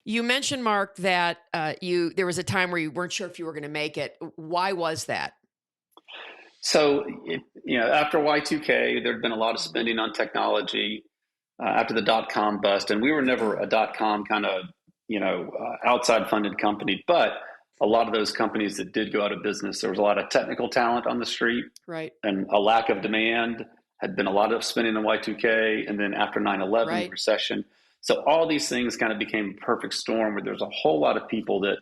You mentioned, Mark, that there was a time where you weren't sure if you were going to make it. Why was that? So, after Y2K, there'd been a lot of Mhm. spending on technology after the dot-com bust, and we were never a dot-com kind of, outside funded company, but a lot of those companies that did go out of business, there was a lot of technical talent on the street Right. and a lack of demand. Had been a lot of spending on Y2K, and then after 9/11, the Right. recession. So all these things kind of became a perfect storm where there's a whole lot of people that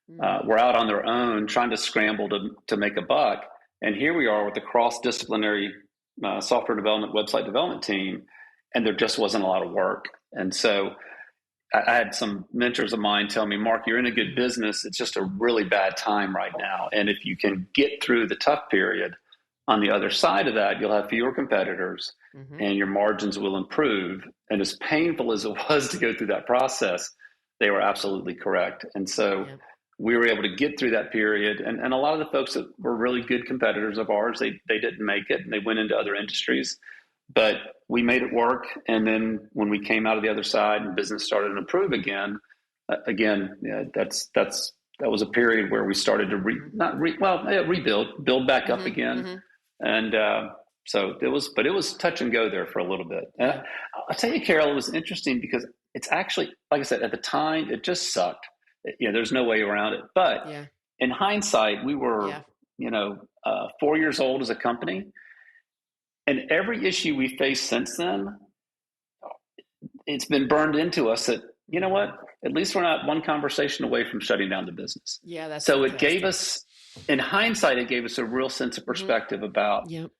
Mm. were out on their own trying to scramble to make a buck. And here we are with a cross-disciplinary software development, website development team, and there just wasn't a lot of work. And so I had some mentors of mine tell me, Mark, you're in a good business. It's just a really bad time right now. And if you can get through the tough period, on the other side of that, you'll have fewer competitors Hmm. and your margins will improve. And as painful as it was to go through that process, they were absolutely correct. And so Yeah. we were able to get through that period. And a lot of the folks that were really good competitors of ours, they didn't make it and they went into other industries. But we made it work. And then when we came out of the other side and business started to improve again, that was a period where we started to Hmm. rebuild, build back up Hmm. again. Hmm. And so it was touch and go there for a little bit. And Yeah. I'll tell you, Carol, it was interesting because it's actually, like I said, at the time, it just sucked. There's no way around it. But Yeah. in hindsight, we were, Yeah. 4 years old as a company. And every issue we faced since then, it's been burned into us that, you know what, Hmm. at least we're not one conversation away from shutting down the business. Yeah. That's So it gave fantastic. us, in hindsight, it gave us a real sense of Hmm. perspective about, Yep.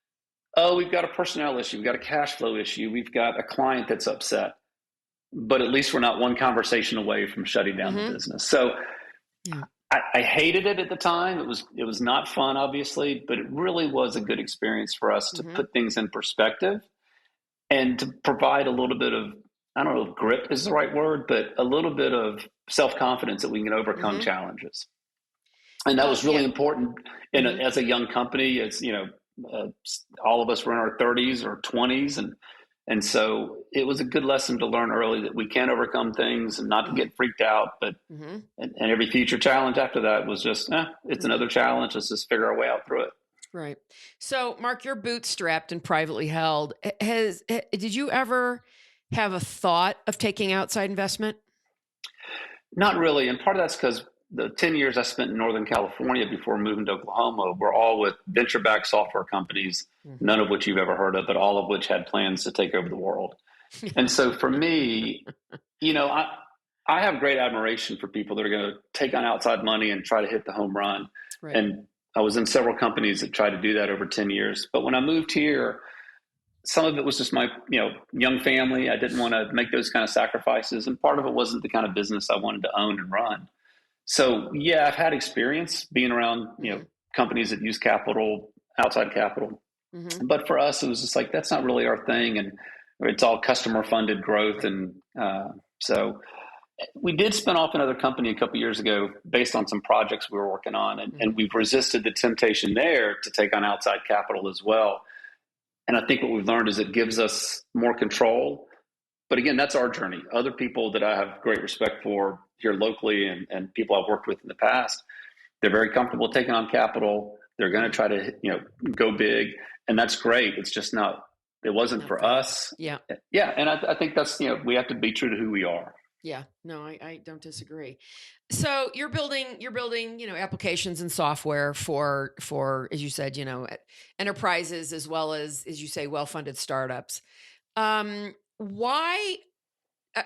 oh, we've got a personnel issue, we've got a cash flow issue, we've got a client that's upset, but at least we're not one conversation away from shutting down the Hmm. business. So Yeah. I hated it at the time. It was not fun, obviously, but it really was a good experience for us to Hmm. put things in perspective and to provide a little bit of, I don't know if grip is the right word, but a little bit of self confidence that we can overcome Hmm. challenges. And that Well, was really yeah. important Hmm. as a young company. It's, uh, all of us were in our 30s or 20s. And so it was a good lesson to learn early that we can overcome things and not to Hmm. get freaked out. But, Hmm. and every future challenge after that was just, it's Hmm. another challenge. Let's just figure our way out through it. Right. So, Mark, you're bootstrapped and privately held. Did you ever have a thought of taking outside investment? Not really. And part of that's because the 10 years I spent in Northern California before moving to Oklahoma were all with venture backed software companies, Hmm. none of which you've ever heard of, but all of which had plans to take over the world. And so for me, you know, I, I have great admiration for people that are going to take on outside money and try to hit the home run. Right. And I was in several companies that tried to do that over 10 years. But when I moved here, some of it was just my young family. I didn't want to make those kind of sacrifices. And part of it wasn't the kind of business I wanted to own and run. So yeah, I've had experience being around, Hmm. companies that use capital, outside capital. Hmm. But for us, it was just like, that's not really our thing. And it's all customer funded growth. Right. And so we did spin off another company a couple of years ago based on some projects we were working on. And Hmm. we've resisted the temptation there to take on outside capital as well. And I think what we've learned is it gives us more control. But again, that's our journey. Other people that I have great respect for here locally and people I've worked with in the past, they're very comfortable taking on capital. They're going to Hmm. try to, go big. And that's great. It's just not, it wasn't Not for for you. us. Yeah. Yeah. And I think that's, we have to be true to who we are. Yeah. No, I don't disagree. So you're building, applications and software for, as you said, enterprises as well as you say, well-funded startups. Why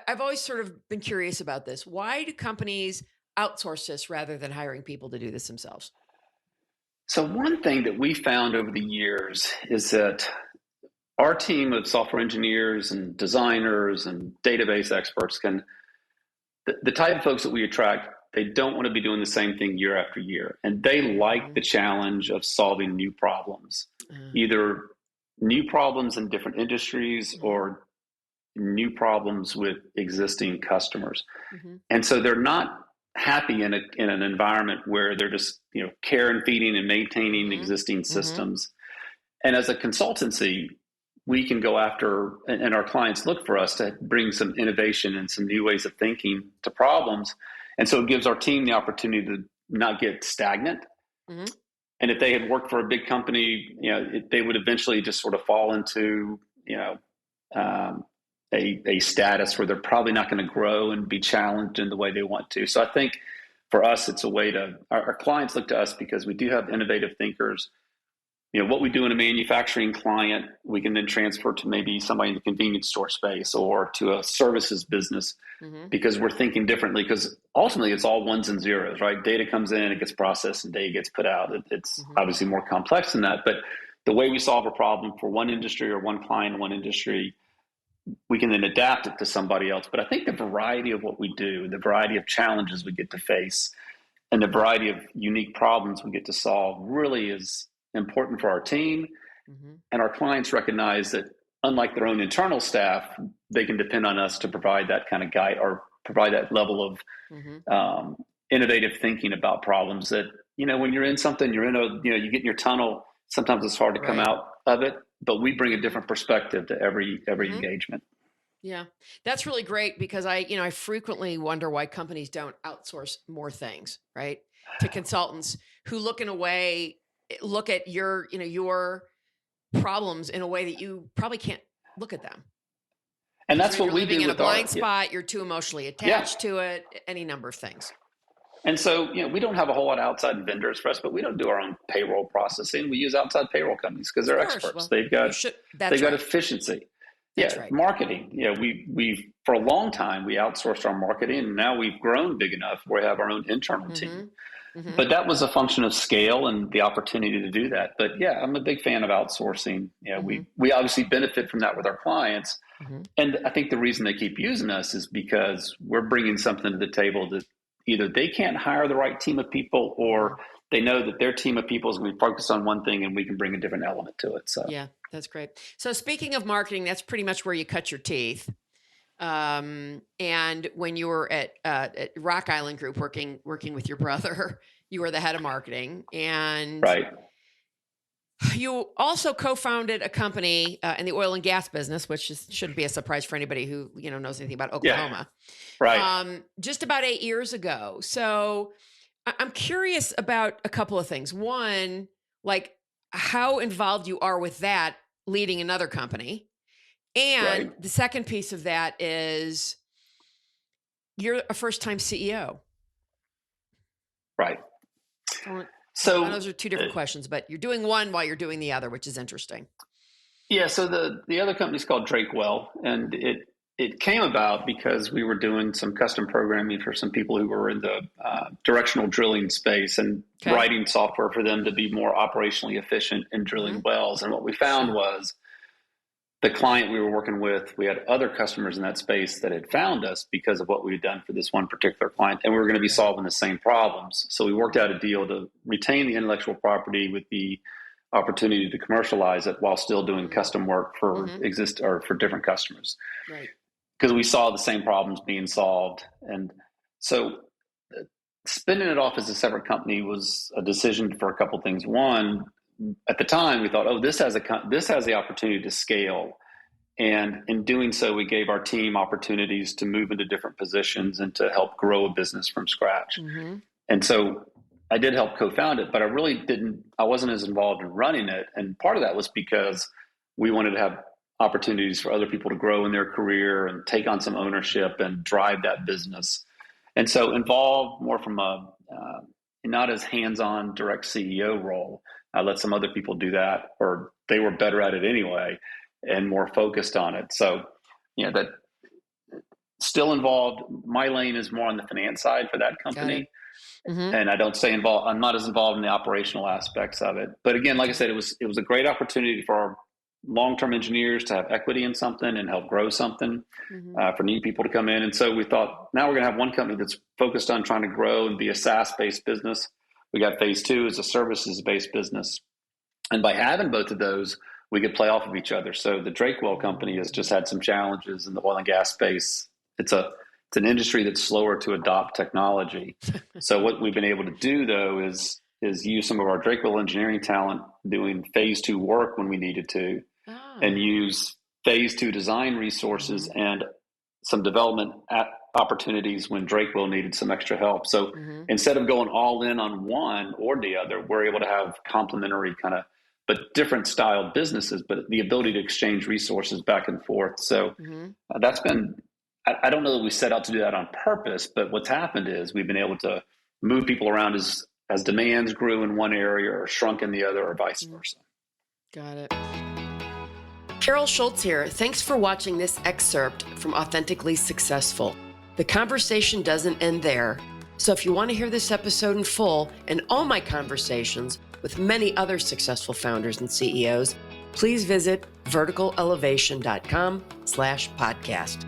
I've always sort of been curious about this. Why do companies outsource this rather than hiring people to do this themselves? So one thing that we found over the years is that our team of software engineers and designers and database experts the type of folks that we attract, they don't want to be doing the same thing year after year. And they like Mhm. the challenge of solving new problems, Uh, either new problems in different industries mhm. or new problems with existing customers. Mhm. And so they're not happy in an environment where they're just, care and feeding and maintaining Mhm. existing Mhm. systems. And as a consultancy, we can go after, and our clients look for us to bring some innovation and some new ways of thinking to problems. And so it gives our team the opportunity to not get stagnant. Mm-hmm. And if they had worked for a big company, they would eventually just sort of fall into, a status where they're probably not going to grow and be challenged in the way they want to. So I think for us, it's a way to, our clients look to us because we do have innovative thinkers. What we do in a manufacturing client, we can then transfer to maybe somebody in the convenience store space or to a services business, Mm-hmm. because we're thinking differently, because ultimately it's all ones and zeros, right? Data comes in, it gets processed, and data gets put out. It's Mm-hmm. obviously more complex than that, but the way we solve a problem for one industry or one client in one industry, we can then adapt it to somebody else. But I think the variety of what we do, the variety of challenges we get to face, and the variety of unique problems we get to solve really is important for our team. Mm-hmm. And our clients recognize that, unlike their own internal staff, they can depend on us to provide that kind of guide or provide that level of Mm-hmm. innovative thinking about problems that, when you're in something, you get in your tunnel, sometimes it's hard to come Right. out of it, but we bring a different perspective to every Mm-hmm. engagement. Yeah, that's really great because I frequently wonder why companies don't outsource more things, right? To consultants who look at your problems in a way that you probably can't look at them And because that's what you're we living do in a with our, blind spot, you're too emotionally yeah. attached to it, any number of things. And so, we don't have a whole lot of outside vendors for us, but we don't do our own payroll processing. We use outside payroll companies because Of they're course. experts. Well, They've you got should. That's right. efficiency. That's Yeah, right. marketing. We for a long time we outsourced our marketing, and now we've grown big enough where we have our own internal team. Mm-hmm. Mm-hmm. But that was a function of scale and the opportunity to do that. But yeah, I'm a big fan of outsourcing. Mm-hmm. We obviously benefit from that with our clients, Mm-hmm. and I think the reason they keep using us is because we're bringing something to the table that either they can't hire the right team of people, or Mm-hmm. they know that their team of people is going to be focused on one thing and we can bring a different element to it. So Yeah, that's great. So speaking of marketing, that's pretty much where you cut your teeth. And when you were at Rock Island Group working with your brother, you were the head of marketing, and right. you also co-founded a company in the oil and gas business, which shouldn't be a surprise for anybody who knows anything about Yeah. Oklahoma. Right. Just about 8 years ago. So I'm curious about a couple of things. One, like how involved you are with that, leading another company. And Right. the second piece of that is you're a first-time CEO. Right. So So those are two different questions, but you're doing one while you're doing the other, which is interesting. yeah, so the other company's called Drakewell, and it came about because we were doing some custom programming for some people who were in the directional drilling space and Okay. writing software for them to be more operationally efficient in drilling Mm-hmm. wells. And what we found was the client we were working with, we had other customers in that space that had found us because of what we had done for this one particular client, and we were going to be Right. solving the same problems. So we worked out a deal to retain the intellectual property with the opportunity to commercialize it while still doing Mm-hmm. custom work for Mm-hmm. or for different customers. Right. Because we saw the same problems being solved. And so spinning it off as a separate company was a decision for a couple of things. One, at the time, we thought, oh, this has the opportunity to scale. And in doing so, we gave our team opportunities to move into different positions and to help grow a business from scratch. Mm-hmm. And so I did help co-found it, but I wasn't as involved in running it. And part of that was because we wanted to have opportunities for other people to grow in their career and take on some ownership and drive that business. And so involved more from a not as hands-on direct CEO role. I let some other people do that, or they were better at it anyway and more focused on it. So, that still involved. My lane is more on the finance side for that company. Mm-hmm. And I don't stay involved. I'm not as involved in the operational aspects of it. But again, like I said, it was a great opportunity for our long-term engineers to have equity in something and help grow something, for new people to come in. And so we thought, now we're going to have one company that's focused on trying to grow and be a SaaS-based business. We got phase two as a services-based business. And by having both of those, we could play off of each other. So the Drakewell company has just had some challenges in the oil and gas space. It's an industry that's slower to adopt technology. So what we've been able to do, though, is use some of our Drakewell engineering talent doing phase two work when we needed to, Ah. and use phase 2 design resources Mhm. and some development opportunities when Drakewell needed some extra help. So Mhm. instead of going all in on one or the other, we're able to have complementary kind of, but different style businesses, but the ability to exchange resources back and forth. So Mhm. that's been, I don't know that we set out to do that on purpose, but what's happened is we've been able to move people around as demands grew in one area or shrunk in the other, or vice Mhm. versa. Got it. Carol Schultz here. Thanks for watching this excerpt from Authentically Successful. The conversation doesn't end there. So if you want to hear this episode in full and all my conversations with many other successful founders and CEOs, please visit verticalelevation.com/podcast.